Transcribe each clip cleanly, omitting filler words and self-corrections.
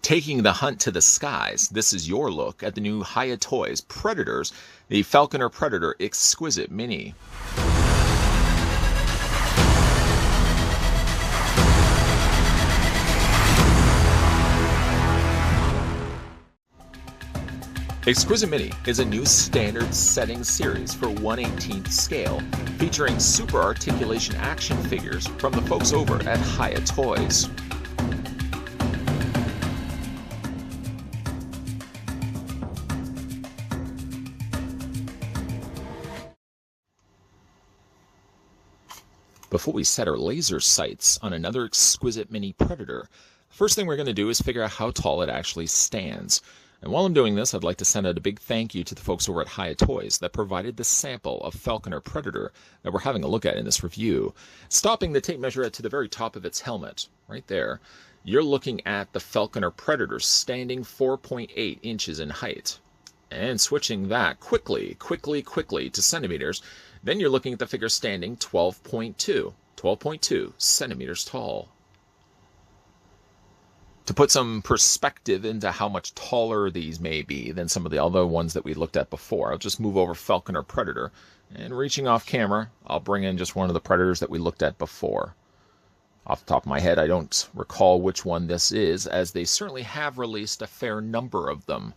Taking the hunt to the skies, this is your look at the new Hiya Toys Predators, the Falconer Predator Exquisite Mini. Exquisite Mini is a new standard setting series for 1/18th scale, featuring super articulation action figures from the folks over at Hiya Toys. Before we set our laser sights on another Exquisite Mini Predator, the first thing we're going to do is figure out how tall it actually stands. And while I'm doing this, I'd like to send out a big thank you to the folks over at Hiya Toys that provided the sample of Falconer Predator that we're having a look at in this review. Stopping the tape measure to the very top of its helmet, right there, you're looking at the Falconer Predator standing 4.8 inches in height. And switching that quickly to centimeters, then you're looking at the figure standing 12.2 centimeters tall. To put some perspective into how much taller these may be than some of the other ones that we looked at before, I'll just move over Falconer Predator, and reaching off camera, I'll bring in just one of the Predators that we looked at before. Off the top of my head, I don't recall which one this is, as they certainly have released a fair number of them.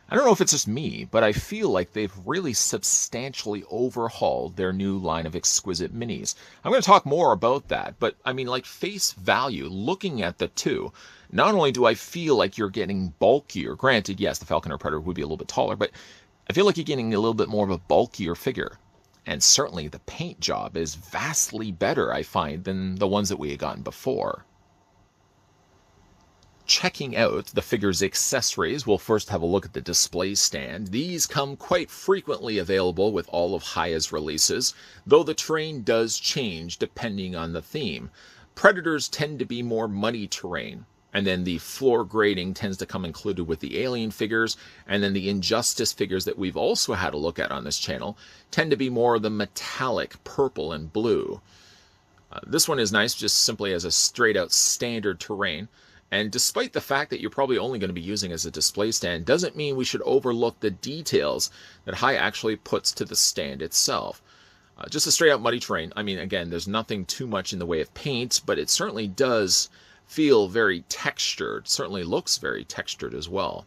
I don't know if it's just me, but I feel like they've really substantially overhauled their new line of Exquisite Minis. I'm going to talk more about that, but I mean, like, face value, looking at the two, not only do I feel like you're getting bulkier, granted, yes, the Falconer Predator would be a little bit taller, but I feel like you're getting a little bit more of a bulkier figure. And certainly the paint job is vastly better, I find, than the ones that we had gotten before. Checking out the figure's accessories, we'll first have a look at the display stand. These come quite frequently available with all of Hiya's releases, though the terrain does change depending on the theme. Predators tend to be more muddy terrain, and then the floor grading tends to come included with the alien figures, and then the Injustice figures that we've also had a look at on this channel tend to be more of the metallic purple and blue. This one is nice just simply as a straight out standard terrain. And despite the fact that you're probably only going to be using as a display stand, doesn't mean we should overlook the details that Hiya actually puts to the stand itself. Just a straight out muddy terrain. I mean, again, there's nothing too much in the way of paint, but it certainly does feel very textured. Certainly looks very textured as well.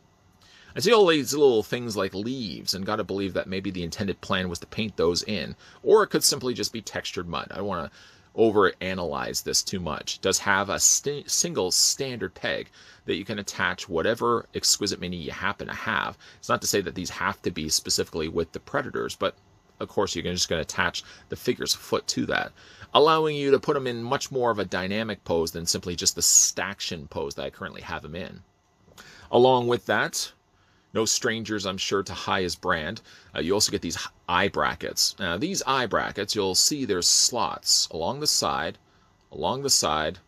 I see all these little things like leaves, and got to believe that maybe the intended plan was to paint those in, or it could simply just be textured mud. I don't want to overanalyze this too much. It does have a single standard peg that you can attach whatever Exquisite Mini you happen to have. It's not to say that these have to be specifically with the Predators, but of course you're just going to attach the figure's foot to that, allowing you to put them in much more of a dynamic pose than simply just the staction pose that I currently have them in. Along with that, no strangers, I'm sure, to Hiya's brand. You also get these eye brackets. Now, these eye brackets, you'll see there's slots along the side, along the side,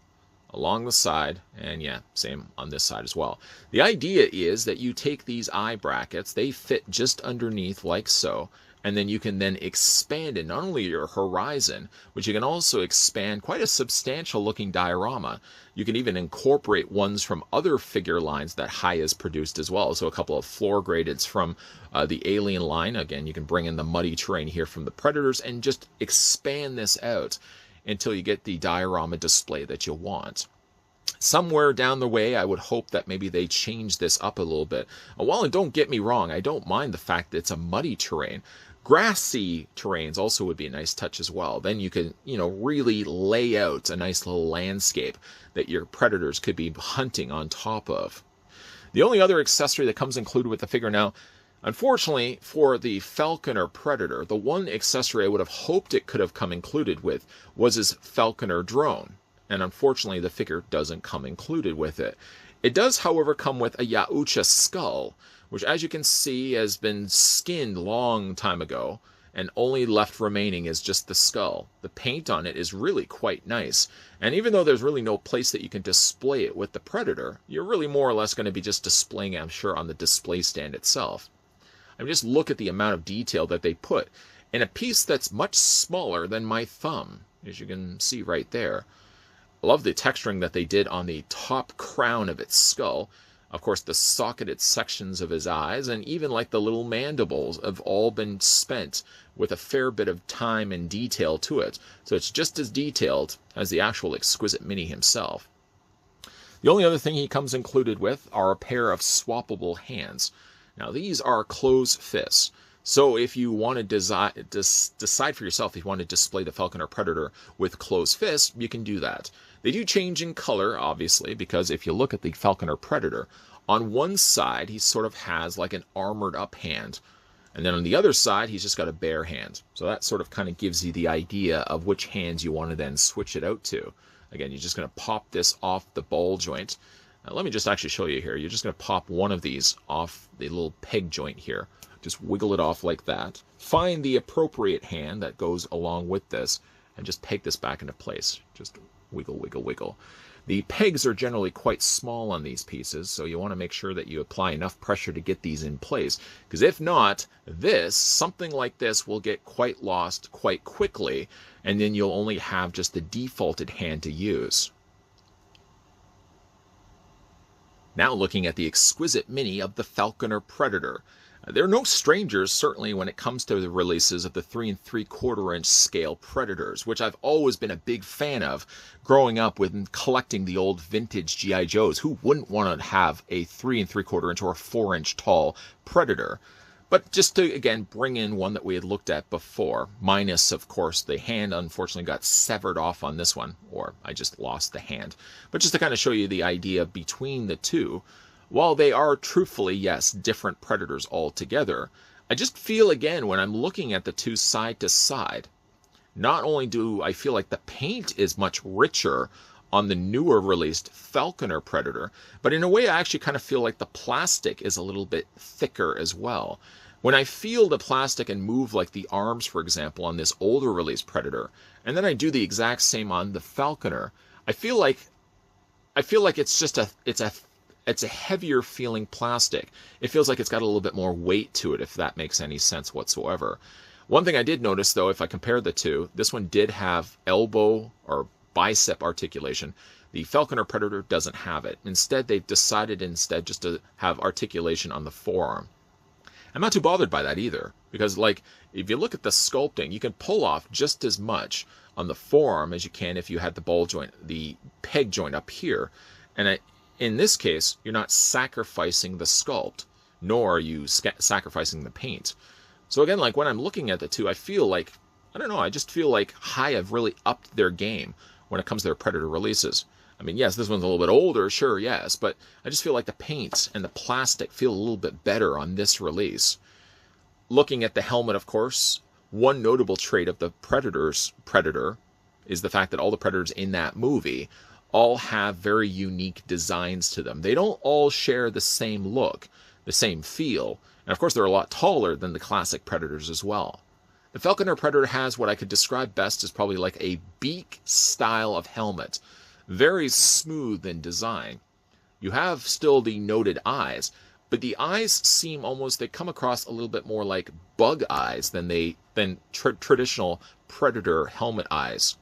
along the side, and yeah, same on this side as well. The idea is that you take these eye brackets, they fit just underneath like so, and then you can then expand it, not only your horizon, but you can also expand quite a substantial looking diorama. You can even incorporate ones from other figure lines that Hiya's produced as well. So a couple of floor gradeds from the Alien line. Again, you can bring in the muddy terrain here from the Predators and just expand this out until you get the diorama display that you'll want. Somewhere down the way, I would hope that maybe they change this up a little bit. While don't get me wrong, I don't mind the fact that it's a muddy terrain. Grassy terrains also would be a nice touch as well. Then you could, really lay out a nice little landscape that your Predators could be hunting on top of. The only other accessory that comes included with the figure now, unfortunately for the Falconer Predator, the one accessory I would have hoped it could have come included with was his Falconer drone. And unfortunately the figure doesn't come included with it. It does, however, come with a Yautja skull, which, as you can see, has been skinned long time ago, and only left remaining is just the skull. The paint on it is really quite nice, and even though there's really no place that you can display it with the Predator, you're really more or less going to be just displaying it, I'm sure, on the display stand itself. I mean, just look at the amount of detail that they put in a piece that's much smaller than my thumb, as you can see right there. I love the texturing that they did on the top crown of its skull. Of course, the socketed sections of his eyes and even like the little mandibles have all been spent with a fair bit of time and detail to it. So it's just as detailed as the actual Exquisite Mini himself. The only other thing he comes included with are a pair of swappable hands. Now these are closed fists. So if you want to decide for yourself if you want to display the Falconer Predator with closed fists, you can do that. They do change in color, obviously, because if you look at the Falconer Predator, on one side he sort of has like an armored up hand. And then on the other side, he's just got a bare hand. So that sort of kind of gives you the idea of which hands you want to then switch it out to. Again, you're just going to pop this off the ball joint. Now, let me just actually show you here. You're just going to pop one of these off the little peg joint here. Just wiggle it off like that. Find the appropriate hand that goes along with this and just peg this back into place. Just wiggle, wiggle, wiggle. The pegs are generally quite small on these pieces, so you want to make sure that you apply enough pressure to get these in place. Because if not, something like this will get quite lost quite quickly, and then you'll only have just the defaulted hand to use. Now looking at the Exquisite Mini of the Falconer Predator. They're no strangers, certainly, when it comes to the releases of the 3 3/4 inch scale Predators, which I've always been a big fan of growing up with collecting the old vintage G.I. Joes. Who wouldn't want to have a 3 3/4 inch or a 4 inch tall Predator? But just to, again, bring in one that we had looked at before, minus, of course, the hand unfortunately got severed off on this one, or I just lost the hand. But just to kind of show you the idea between the two, while they are truthfully, yes, different Predators altogether, I just feel, again, when I'm looking at the two side to side, not only do I feel like the paint is much richer on the newer released Falconer Predator, but in a way I actually kind of feel like the plastic is a little bit thicker as well. When I feel the plastic and move like the arms, for example, on this older release Predator, and then I do the exact same on the Falconer, I feel like it's just it's a heavier feeling plastic. It feels like it's got a little bit more weight to it, if that makes any sense whatsoever. One thing I did notice, though, if I compare the two, this one did have elbow or bicep articulation. The Falconer Predator doesn't have it. Instead, they've decided just to have articulation on the forearm. I'm not too bothered by that either, because like if you look at the sculpting, you can pull off just as much on the forearm as you can if you had the ball joint, the peg joint up here. And in this case, you're not sacrificing the sculpt, nor are you sacrificing the paint. So again, like when I'm looking at the two, I feel like, I don't know, I just feel like Hiya have really upped their game when it comes to their Predator releases. I mean, yes, this one's a little bit older, sure, yes, but I just feel like the paint and the plastic feel a little bit better on this release. Looking at the helmet, of course, one notable trait of the Predator is the fact that all the Predators in that movie all have very unique designs to them. They don't all share the same look, the same feel, and of course they're a lot taller than the classic Predators as well. The Falconer Predator has what I could describe best as probably like a beak style of helmet. Very smooth in design. You have still the noted eyes, but the eyes seem almost, they come across a little bit more like bug eyes than traditional Predator helmet eyes.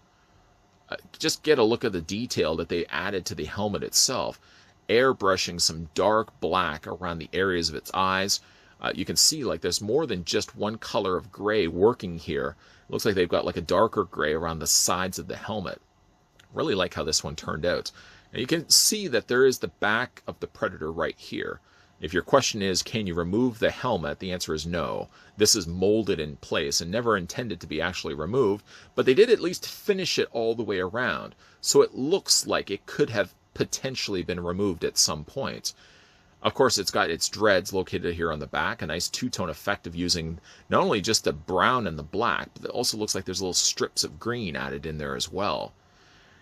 Just get a look at the detail that they added to the helmet itself. Airbrushing some dark black around the areas of its eyes. You can see like there's more than just one color of gray working here. It looks like they've got like a darker gray around the sides of the helmet. Really like how this one turned out. And you can see that there is the back of the Predator right here. If your question is, can you remove the helmet? The answer is no. This is molded in place and never intended to be actually removed, but they did at least finish it all the way around, so it looks like it could have potentially been removed at some point. Of course, it's got its dreads located here on the back, a nice two-tone effect of using not only just the brown and the black, but it also looks like there's little strips of green added in there as well.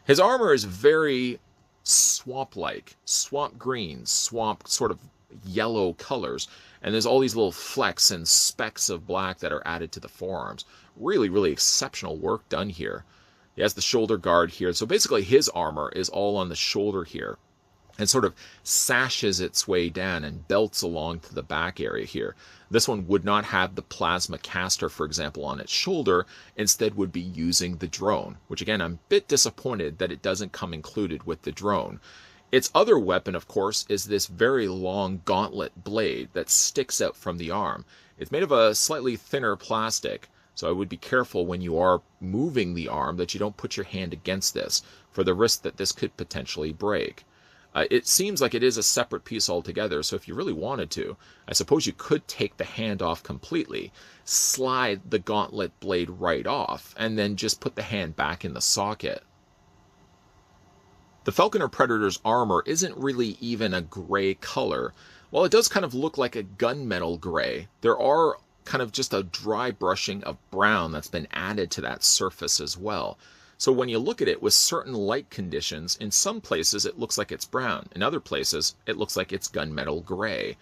His armor is very swamp-like, swamp green, swamp sort of yellow colors, and there's all these little flecks and specks of black that are added to the forearms. Really, really exceptional work done here. He has the shoulder guard here, so basically his armor is all on the shoulder here and sort of sashes its way down and belts along to the back area here. This one would not have the plasma caster, for example, on its shoulder, instead would be using the drone, which again, I'm a bit disappointed that it doesn't come included with the drone. Its other weapon, of course, is this very long gauntlet blade that sticks out from the arm. It's made of a slightly thinner plastic, so I would be careful when you are moving the arm that you don't put your hand against this, for the risk that this could potentially break. It seems like it is a separate piece altogether, so if you really wanted to, I suppose you could take the hand off completely, slide the gauntlet blade right off, and then just put the hand back in the socket. The Falconer Predator's armor isn't really even a gray color. While it does kind of look like a gunmetal gray, there are kind of just a dry brushing of brown that's been added to that surface as well. So when you look at it with certain light conditions, in some places it looks like it's brown. In other places, it looks like it's gunmetal gray.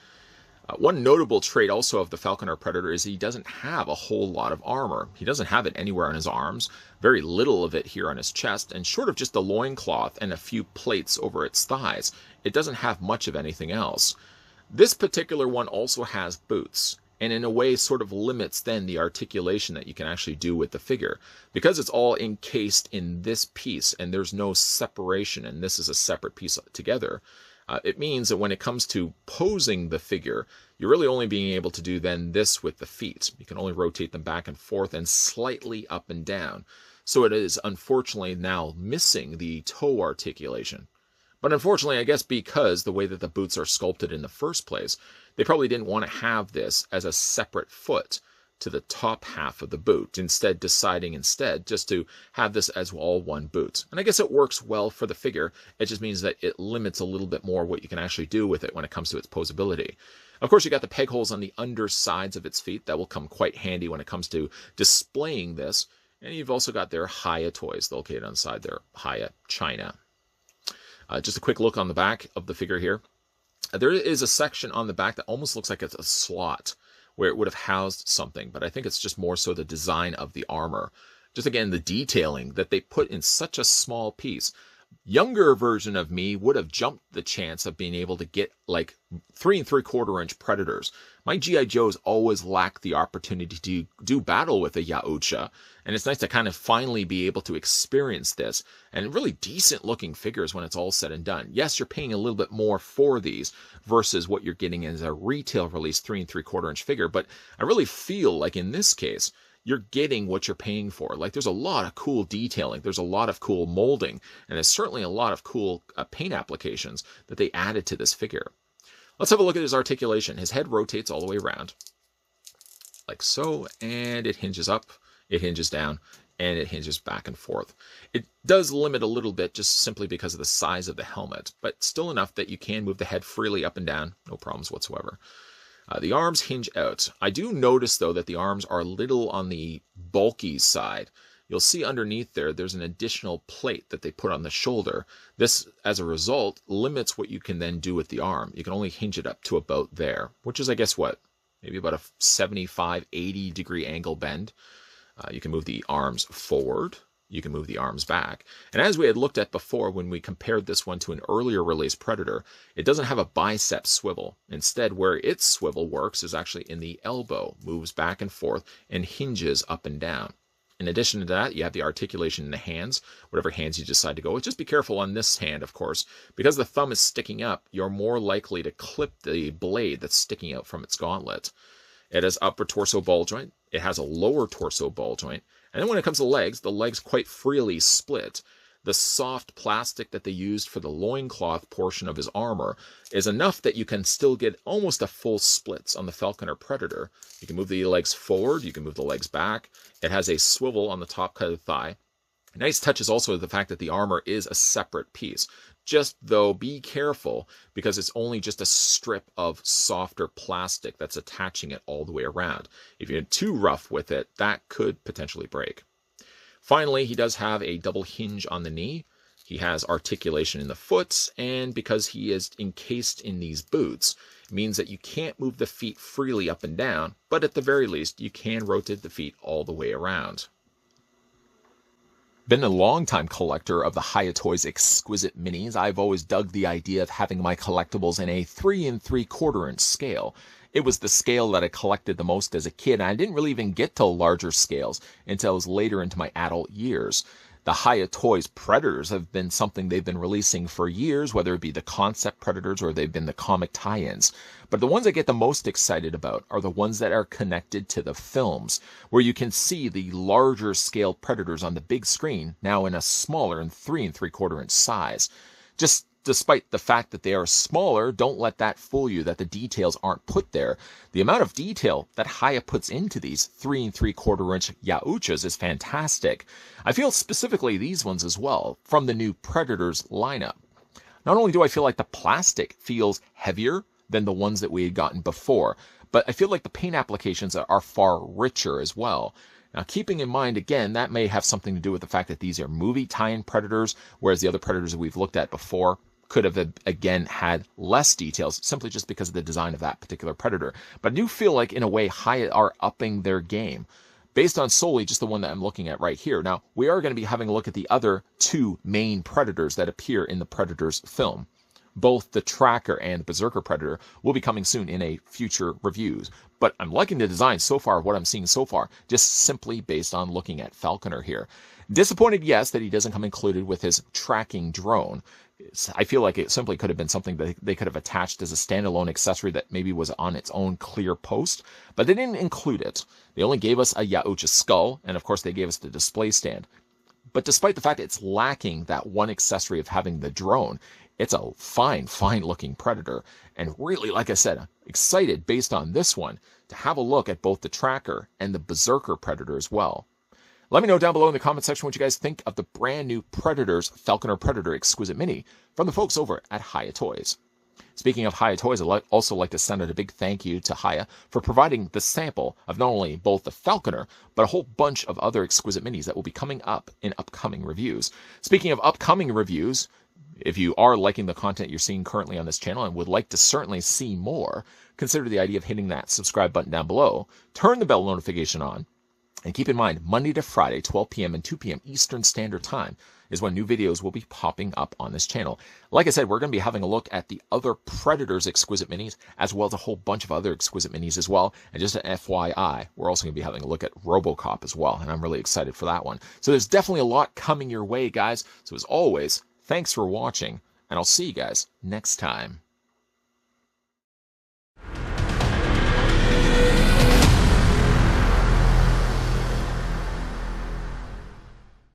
One notable trait also of the Falconer Predator is he doesn't have a whole lot of armor. He doesn't have it anywhere on his arms, very little of it here on his chest, and short of just the loincloth and a few plates over its thighs, it doesn't have much of anything else. This particular one also has boots, and in a way sort of limits then the articulation that you can actually do with the figure. Because it's all encased in this piece and there's no separation and this is a separate piece together, it means that when it comes to posing the figure, you're really only being able to do then this with the feet. You can only rotate them back and forth and slightly up and down. So it is unfortunately now missing the toe articulation. But unfortunately, I guess because the way that the boots are sculpted in the first place, they probably didn't want to have this as a separate foot to the top half of the boot, deciding just to have this as all one boot. And I guess it works well for the figure. It just means that it limits a little bit more what you can actually do with it when it comes to its posability. Of course, you got the peg holes on the undersides of its feet. That will come quite handy when it comes to displaying this. And you've also got their Hiya toys located on the side there, Hiya China. Just a quick look on the back of the figure here. There is a section on the back that almost looks like it's a slot where it would have housed something, but I think it's just more so the design of the armor. Just again, the detailing that they put in such a small piece. Younger version of me would have jumped the chance of being able to get like 3 3/4 inch Predators. My G.I. Joes always lacked the opportunity to do battle with a Yautja, and it's nice to kind of finally be able to experience this, and really decent looking figures when it's all said and done. Yes, you're paying a little bit more for these versus what you're getting as a retail release 3 3/4 inch figure, but I really feel like in this case, you're getting what you're paying for. Like there's a lot of cool detailing, there's a lot of cool molding, and there's certainly a lot of cool paint applications that they added to this figure. Let's have a look at his articulation. His head rotates all the way around, like so, and it hinges up, it hinges down, and it hinges back and forth. It does limit a little bit just simply because of the size of the helmet, but still enough that you can move the head freely up and down, no problems whatsoever. The arms hinge out. I do notice, though, that the arms are a little on the bulky side. You'll see underneath there's an additional plate that they put on the shoulder. This, as a result, limits what you can then do with the arm. You can only hinge it up to about there, which is, I guess, what? Maybe about a 75, 80 degree angle bend. You can move the arms forward. You can move the arms back. And as we had looked at before when we compared this one to an earlier release Predator, it doesn't have a bicep swivel. Instead, where its swivel works is actually in the elbow, moves back and forth, and hinges up and down. In addition to that, you have the articulation in the hands, whatever hands you decide to go with. Just be careful on this hand, of course. Because the thumb is sticking up, you're more likely to clip the blade that's sticking out from its gauntlet. It has upper torso ball joint. It has a lower torso ball joint. And then when it comes to the legs quite freely split. The soft plastic that they used for the loincloth portion of his armor is enough that you can still get almost a full splits on the Falconer Predator. You can move the legs forward, you can move the legs back. It has a swivel on the top cut of the thigh. A nice touch is also the fact that the armor is a separate piece. Just though, be careful, because it's only just a strip of softer plastic that's attaching it all the way around. If you're too rough with it, that could potentially break. Finally, he does have a double hinge on the knee. He has articulation in the foot, and because he is encased in these boots, it means that you can't move the feet freely up and down, but at the very least, you can rotate the feet all the way around. Been a long-time collector of the Hiya Toys Exquisite Minis. I've always dug the idea of having my collectibles in a 3 3/4 inch scale. It was the scale that I collected the most as a kid, and I didn't really even get to larger scales until I was later into my adult years. The Hiya Toys Predators have been something they've been releasing for years, whether it be the concept Predators or they've been the comic tie-ins. But the ones I get the most excited about are the ones that are connected to the films, where you can see the larger scale Predators on the big screen, now in a smaller and 3 3/4 inch size. Just despite the fact that they are smaller, don't let that fool you that the details aren't put there. The amount of detail that Hiya puts into these 3 3/4 inch Yauchas is fantastic. I feel specifically these ones as well, from the new Predators lineup. Not only do I feel like the plastic feels heavier than the ones that we had gotten before, but I feel like the paint applications are far richer as well. Now, keeping in mind, again, that may have something to do with the fact that these are movie tie-in Predators, whereas the other Predators that we've looked at before could have, again, had less details, simply just because of the design of that particular Predator. But I do feel like, in a way, Hiya are upping their game, based on solely just the one that I'm looking at right here. Now, we are going to be having a look at the other 2 main Predators that appear in the Predators film. Both the Tracker and Berserker Predator will be coming soon in a future reviews. But I'm liking the design so far, what I'm seeing so far, just simply based on looking at Falconer here. Disappointed, yes, that he doesn't come included with his tracking drone. I feel like it simply could have been something that they could have attached as a standalone accessory that maybe was on its own clear post, but they didn't include it. They only gave us a Yaucha skull, and of course they gave us the display stand. But despite the fact it's lacking that one accessory of having the drone, it's a fine looking Predator. And really, like I said, I'm excited based on this one to have a look at both the Tracker and the Berserker Predator as well. Let me know down below in the comment section what you guys think of the brand new Predators Falconer Predator Exquisite Mini from the folks over at Hiya Toys. Speaking of Hiya Toys, I'd also like to send out a big thank you to Hiya for providing the sample of not only both the Falconer, but a whole bunch of other Exquisite Minis that will be coming up in upcoming reviews. Speaking of upcoming reviews, if you are liking the content you're seeing currently on this channel and would like to certainly see more, consider the idea of hitting that subscribe button down below, turn the bell notification on, and keep in mind, Monday to Friday, 12 p.m. and 2 p.m. Eastern Standard Time is when new videos will be popping up on this channel. Like I said, we're going to be having a look at the other Predators Exquisite Minis, as well as a whole bunch of other Exquisite Minis as well. And just an FYI, we're also going to be having a look at RoboCop as well, and I'm really excited for that one. So there's definitely a lot coming your way, guys. So as always, thanks for watching, and I'll see you guys next time.